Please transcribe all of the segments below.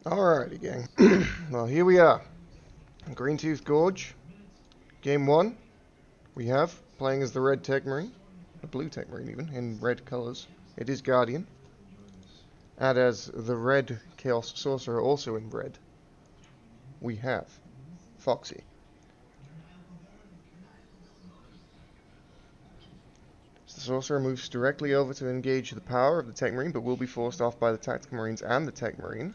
Alrighty, gang. Well, here we are. Greentooth Gorge. Game 1. We have playing as the red tech marine. The blue tech marine, even, in red colours. It is Guardian. And as the red Chaos Sorcerer, also in red, we have Foxy. So the Sorcerer moves directly over to engage the power of the Tech Marine, but will be forced off by the Tactical Marines and the Tech Marine.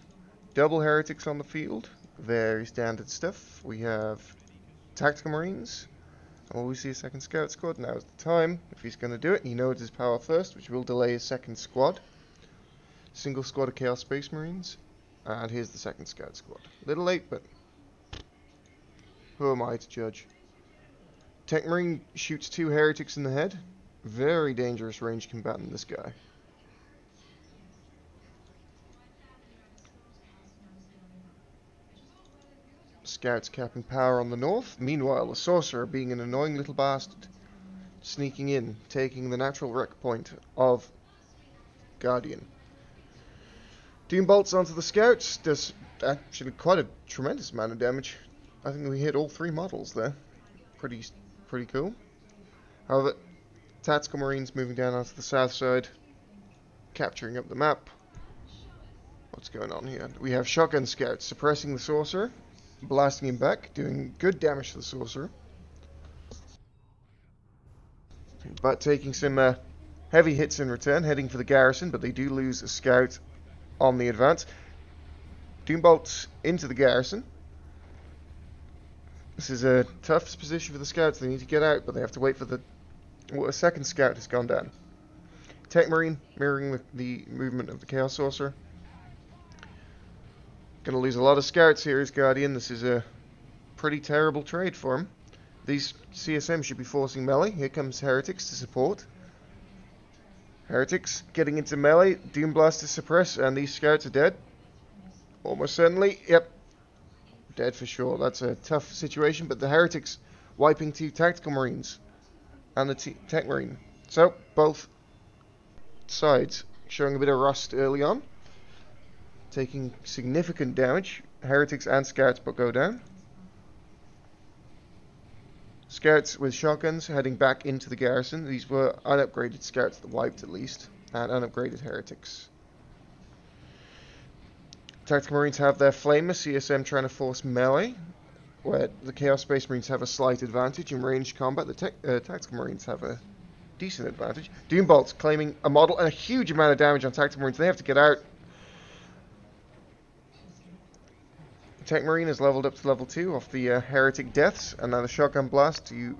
Double Heretics on the field. Very standard stuff. We have Tactical Marines. Oh, we see a second Scout squad. Now's the time. If he's going to do it, he knows his power first, which will delay his second squad. Single squad of Chaos Space Marines. And here's the second Scout squad. Little late, but who am I to judge? Tech Marine shoots 2 Heretics in the head. Very dangerous range combatant, this guy. Scouts capping power on the north. Meanwhile, the Sorcerer, being an annoying little bastard, sneaking in, taking the natural wreck point of Guardian. Doom bolts onto the Scouts. Does actually quite a tremendous amount of damage. I think we hit all 3 models there. Pretty cool. However, Tactical Marines moving down onto the south side, capturing up the map. What's going on here? We have Shotgun Scouts suppressing the Sorcerer, blasting him back, doing good damage to the Sorcerer, but taking some heavy hits in return, heading for the garrison, but they do lose a Scout on the advance. Doombolts into the garrison. This is a tough position for the Scouts. They need to get out, but they have to wait for the... Well, a second Scout has gone down. Tech Marine mirroring the movement of the Chaos Sorcerer. Gonna lose a lot of Scouts here as Guardian. This is a pretty terrible trade for him. These CSM should be forcing melee. Here comes Heretics to support. Heretics getting into melee. Doom Blast to suppress, and these Scouts are dead. Almost certainly. Yep. Dead for sure. That's a tough situation, but the Heretics wiping 2 Tactical Marines and the Tech Marine. So, both sides showing a bit of rust early on. Taking significant damage. Heretics and Scouts but go down. Scouts with shotguns heading back into the garrison. These were unupgraded Scouts that wiped at least, and unupgraded Heretics. Tactical Marines have their Flamer, CSM trying to force melee, where the Chaos Space Marines have a slight advantage in ranged combat. The Tactical Marines have a decent advantage. Doombolts claiming a model and a huge amount of damage on Tactical Marines. They have to get out. Tech Marine is leveled up to level 2 off the Heretic Deaths, and now the Shotgun Blast to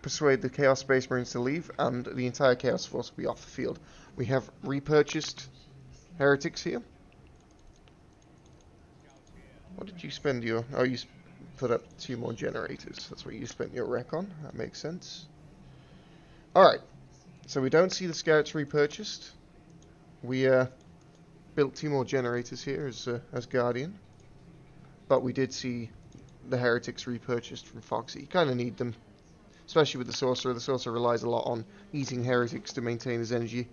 persuade the Chaos Space Marines to leave, and the entire Chaos Force will be off the field. We have repurchased Heretics here. What did you spend your... Oh, you put up 2 more generators. That's what you spent your wreck on. That makes sense. Alright. So we don't see the Scouts repurchased. We built 2 more generators here as Guardian. But we did see the Heretics repurchased from Foxy. You kind of need them. Especially with the Sorcerer. The Sorcerer relies a lot on eating Heretics to maintain his energy.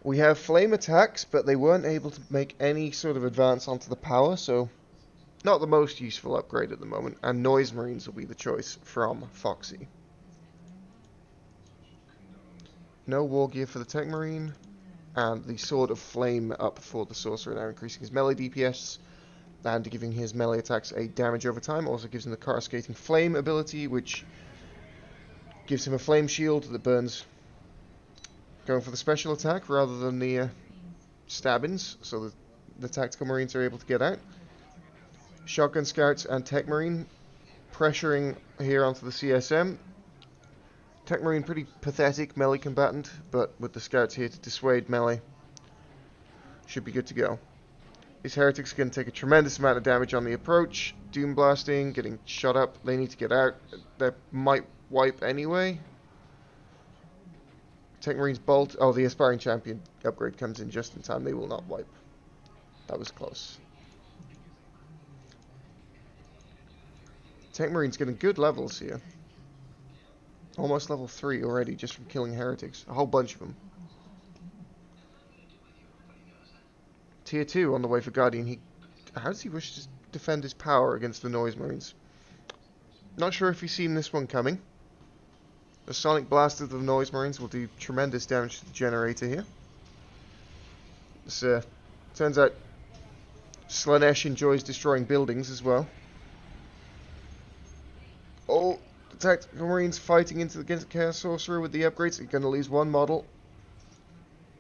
We have flame attacks, but they weren't able to make any sort of advance onto the power, so not the most useful upgrade at the moment. And Noise Marines will be the choice from Foxy. No war gear for the Tech Marine, and the Sword of Flame up for the Sorcerer, now increasing his melee DPS and giving his melee attacks a damage over time. Also gives him the Coruscating Flame ability, which gives him a flame shield that burns. Going for the special attack rather than the stabbings, so that the Tactical Marines are able to get out. Shotgun Scouts and Tech Marine pressuring here onto the CSM. Tech Marine pretty pathetic melee combatant, but with the Scouts here to dissuade melee, should be good to go. These Heretics can take a tremendous amount of damage on the approach. Doom blasting, getting shot up. They need to get out. They might wipe anyway. Tech Marines bolt. Oh, the Aspiring Champion upgrade comes in just in time. They will not wipe. That was close. Tech Marines getting good levels here. Almost level 3 already just from killing Heretics. A whole bunch of them. Tier 2 on the way for Guardian. How does he wish to defend his power against the Noise Marines? Not sure if he's seen this one coming. A Sonic Blast of the Noise Marines will do tremendous damage to the generator here. This, turns out Slanesh enjoys destroying buildings as well. Oh, the Tactical Marines fighting against the Chaos Sorcerer with the upgrades. He's going to lose one model.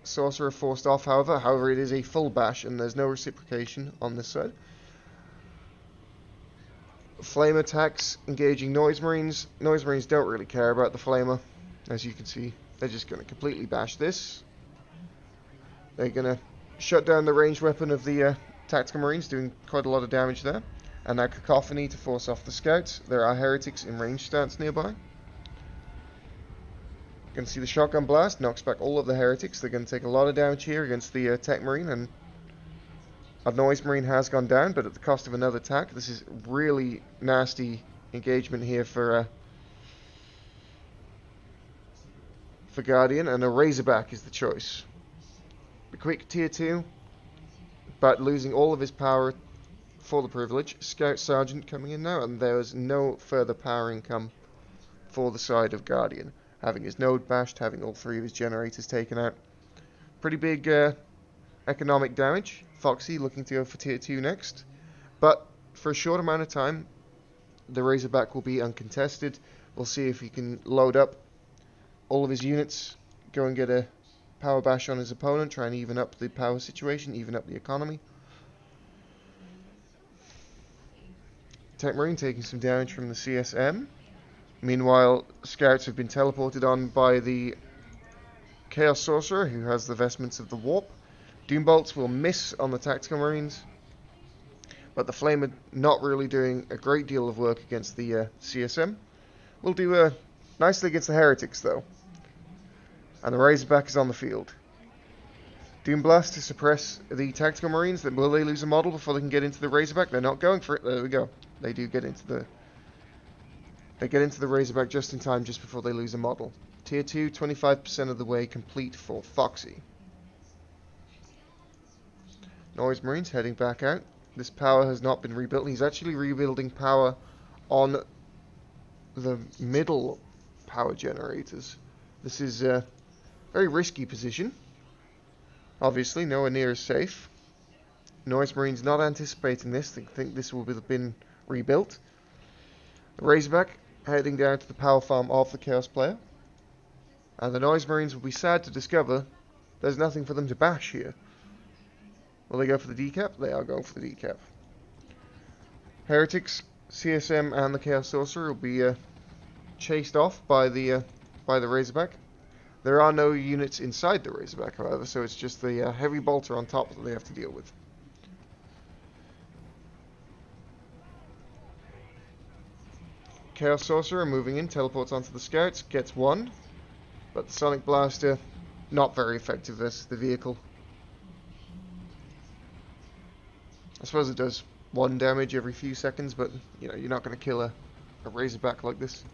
Sorcerer forced off, however, it is a full bash and there's no reciprocation on this side. Flame attacks engaging Noise Marines. Noise Marines don't really care about the Flamer. As you can see, they're just going to completely bash this. They're going to shut down the ranged weapon of the Tactical Marines, doing quite a lot of damage there. And now Cacophony to force off the Scouts. There are Heretics in range stance nearby. You can see the Shotgun Blast knocks back all of the Heretics. They're going to take a lot of damage here against the Tech Marine, and a Noise Marine has gone down, but at the cost of another attack. This is really nasty engagement here for Guardian, and a Razorback is the choice. The quick Tier 2, but losing all of his power for the privilege. Scout Sergeant coming in now, and there is no further power income for the side of Guardian. Having his node bashed, having all three of his generators taken out. Pretty big economic damage. Foxy looking to go for Tier 2 next. But for a short amount of time, the Razorback will be uncontested. We'll see if he can load up all of his units, go and get a power bash on his opponent, try and even up the power situation, even up the economy. Tech Marine taking some damage from the CSM. Meanwhile, Scouts have been teleported on by the Chaos Sorcerer, who has the vestments of the Warp. Doombolts will miss on the Tactical Marines, but the Flamer not really doing a great deal of work against the CSM. Will do nicely against the Heretics, though. And the Razorback is on the field. Doomblast to suppress the Tactical Marines. Then will they lose a model before they can get into the Razorback? They're not going for it. There we go. They do get into the... They get into the Razorback just in time, just before they lose a model. Tier 2, 25% of the way complete for Foxy. Noise Marines heading back out. This power has not been rebuilt. He's actually rebuilding power on the middle power generators. This is a very risky position. Obviously, nowhere near as safe. Noise Marines not anticipating this. They think this will have been rebuilt. The Razorback heading down to the power farm of the Chaos player. And the Noise Marines will be sad to discover there's nothing for them to bash here. Will they go for the decap? They are going for the decap. Heretics, CSM, and the Chaos Sorcerer will be chased off by the Razorback. There are no units inside the Razorback, however, so it's just the heavy bolter on top that they have to deal with. Chaos Sorcerer moving in, teleports onto the Scouts, gets one, but the Sonic Blaster not very effective versus the vehicle. I suppose it does 1 damage every few seconds, but you know, you're not going to kill a Razorback like this.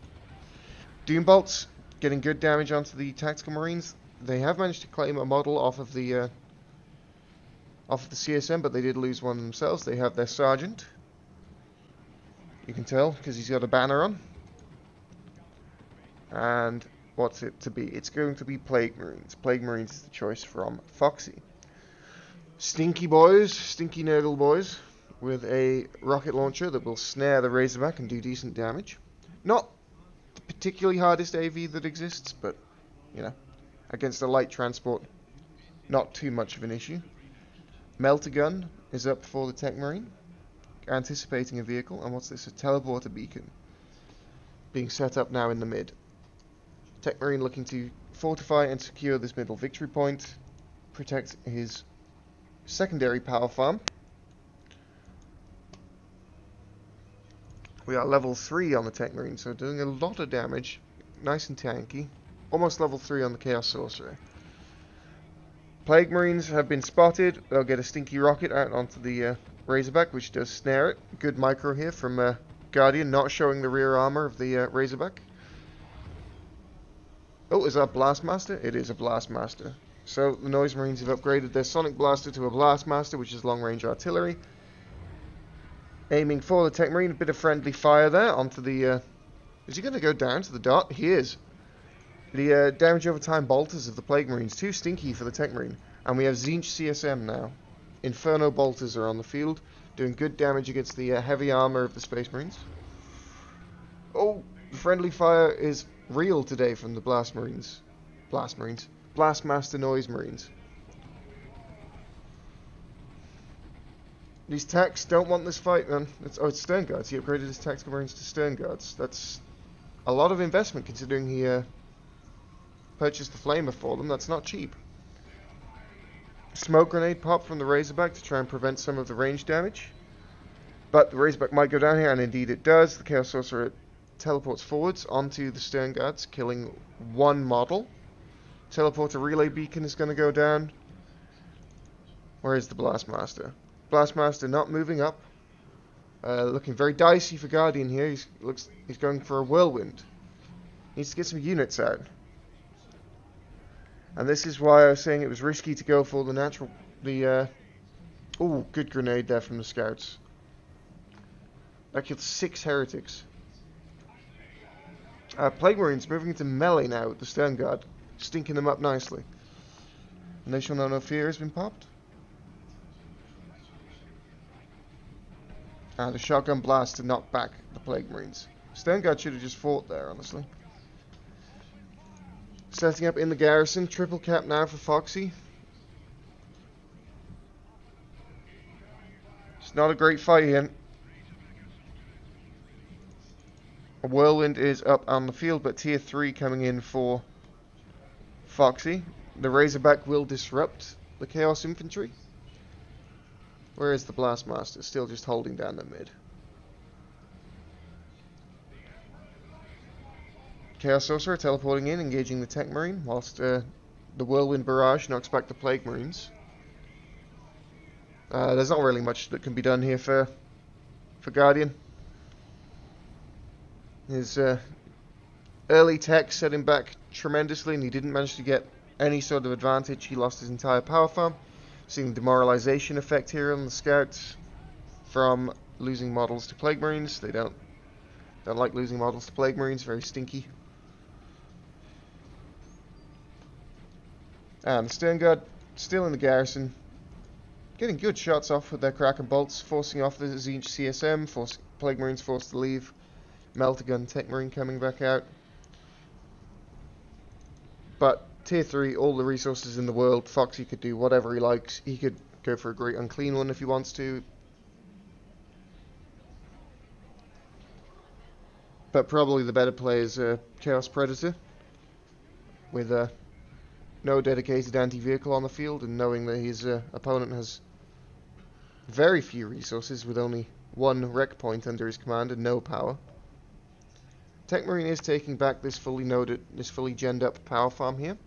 Doombolts getting good damage onto the Tactical Marines. They have managed to claim a model off of the CSM, but they did lose one themselves. They have their Sergeant. You can tell because he's got a banner on. And what's it to be? It's going to be Plague Marines. Plague Marines is the choice from Foxy. Stinky boys, stinky Nurgle boys, with a rocket launcher that will snare the Razorback and do decent damage. Not the particularly hardest AV that exists, but, you know, against a light transport, not too much of an issue. Melter-Gun is up for the Tech Marine, anticipating a vehicle, and what's this? A teleporter beacon being set up now in the mid. Tech Marine looking to fortify and secure this middle victory point, protect his secondary power farm. We are level 3 on the Tech Marine, so doing a lot of damage, nice and tanky. Almost level 3 on the Chaos Sorcerer. Plague Marines have been spotted. They'll get a stinky rocket out onto the Razorback, which does snare it. Good micro here from Guardian, not showing the rear armor of the Razorback. Oh, is that Blastmaster? It is a Blastmaster. So the Noise Marines have upgraded their Sonic Blaster to a Blastmaster, which is long-range artillery. Aiming for the Tech Marine, a bit of friendly fire there onto the... is he going to go down to the dot? He is. The damage over time bolters of the Plague Marines, too stinky for the Tech Marine. And we have Zinch CSM now. Inferno bolters are on the field, doing good damage against the heavy armor of the Space Marines. Oh, the friendly fire is real today from the Blastmaster Noise Marines. These techs don't want this fight, man. It's Stern Guards. He upgraded his Tactical Marines to Stern Guards. That's a lot of investment considering he purchased the Flamer for them. That's not cheap. Smoke grenade pop from the Razorback to try and prevent some of the range damage. But the Razorback might go down here, and indeed it does. The Chaos Sorcerer teleports forwards onto the Stern Guards, killing one model. Teleporter relay beacon is going to go down. Where is the Blastmaster? Blastmaster not moving up. Looking very dicey for Guardian here. He's going for a Whirlwind. Needs to get some units out. And this is why I was saying it was risky to go for the natural... oh, good grenade there from the Scouts. That killed 6 heretics. Plague Marines moving into melee now with the Stern Guard. Stinking them up nicely. And they shall know no fear has been popped. And a shotgun blast to knock back the Plague Marines. Stern Guard should have just fought there, honestly. Setting up in the garrison. Triple cap now for Foxy. It's not a great fight here. A Whirlwind is up on the field, but tier 3 coming in for Foxy. The Razorback will disrupt the Chaos Infantry. Where is the Blastmaster? Still just holding down the mid. Chaos Sorcerer teleporting in, engaging the Tech Marine, whilst the Whirlwind Barrage knocks back the Plague Marines. There's not really much that can be done here for Guardian. His early tech set him back tremendously, and he didn't manage to get any sort of advantage. He lost his entire power farm. Seeing the demoralization effect here on the Scouts from losing models to Plague Marines. They don't like losing models to Plague Marines. Very stinky. And the Stern Guard still in the garrison, getting good shots off with their Kraken bolts, forcing off the Zinch CSM. Plague Marines forced to leave. Meltagun Tech Marine coming back out. But tier 3, all the resources in the world. Foxy could do whatever he likes. He could go for a great unclean one if he wants to. But probably the better play is Chaos Predator. With no dedicated anti-vehicle on the field, and knowing that his opponent has very few resources with only 1 rec point under his command and no power. Tech Marine is taking back this fully genned up power farm here.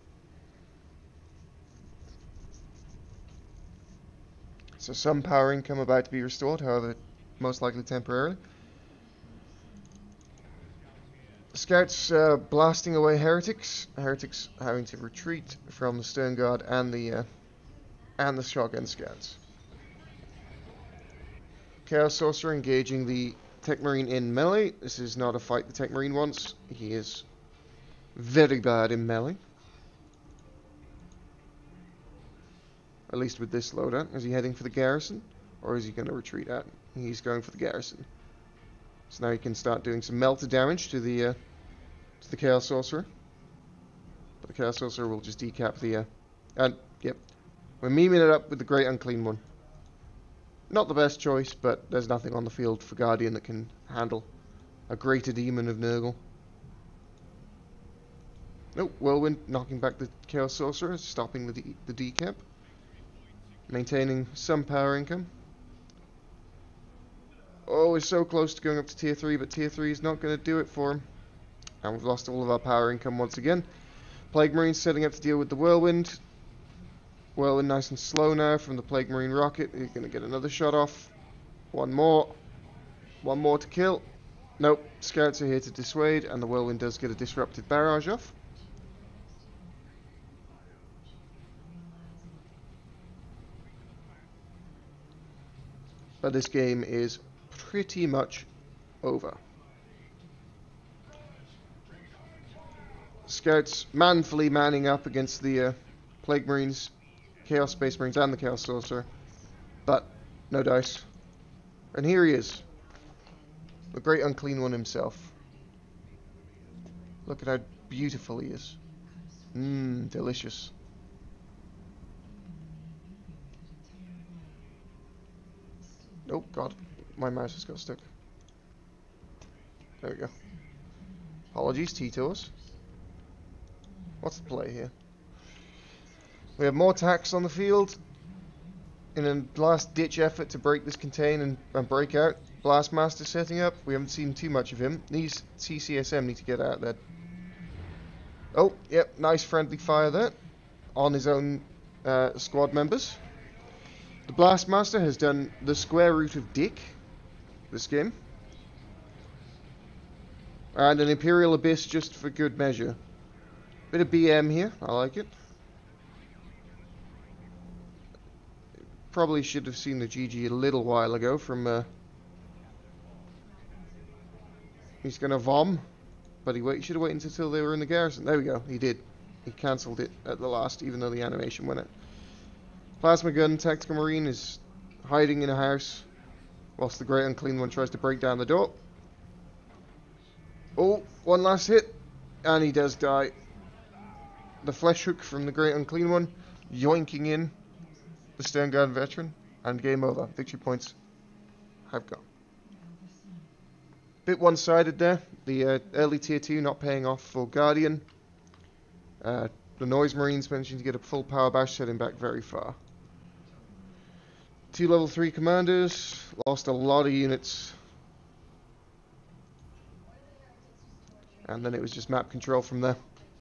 So some power income about to be restored, however, most likely temporarily. Scouts blasting away heretics. Heretics having to retreat from the Stern Guard and the shotgun scouts. Chaos Sorcerer engaging the Tech Marine in melee. This is not a fight the Tech Marine wants. He is very bad in melee. At least with this loadout. Is he heading for the garrison? Or is he going to retreat out? He's going for the garrison. So now he can start doing some melted damage to the Chaos Sorcerer. But the Chaos Sorcerer will just decap the... yep. We're memeing it up with the Great Unclean One. Not the best choice, but there's nothing on the field for Guardian that can handle a Greater Demon of Nurgle. Nope, Whirlwind knocking back the Chaos Sorcerer, stopping the decap. Maintaining some power income. Oh, we're so close to going up to tier 3, but tier 3 is not going to do it for him. And we've lost all of our power income once again. Plague Marine setting up to deal with the Whirlwind. Whirlwind nice and slow now from the Plague Marine rocket. He's going to get another shot off. One more. One more to kill. Nope, Scouts are here to dissuade, and the Whirlwind does get a disrupted barrage off. but this game is pretty much over. Scouts manfully manning up against the Plague Marines, Chaos Space Marines, and the Chaos Sorcerer, but no dice. And here he is, the Great Unclean One himself. Look at how beautiful he is. Delicious. Oh god, my mouse has got stuck. There we go. Apologies, Tito's. What's the play here? We have more attacks on the field. In a last-ditch effort to break this contain and break out. Blastmaster setting up. We haven't seen too much of him. These CCSM need to get out there. Oh, yep, nice friendly fire there. On his own squad members. The Blastmaster has done the square root of Dick this game. And an Imperial Abyss just for good measure. Bit of BM here, I like it. Probably should have seen the GG a little while ago from... He's going to vom, but he should have waited until they were in the garrison. There we go, he did. He cancelled it at the last, even though the animation went out. Plasma Gun Tactical Marine is hiding in a house, whilst the Great Unclean One tries to break down the door. Oh, one last hit, and he does die. The Flesh Hook from the Great Unclean One, yoinking in the Stern Guard Veteran, and game over. Victory points have gone. Bit one-sided there. The early tier 2 not paying off for Guardian. The Noise Marines managing to get a full power bash, setting back very far. 2 level 3 commanders, lost a lot of units. And then it was just map control from there.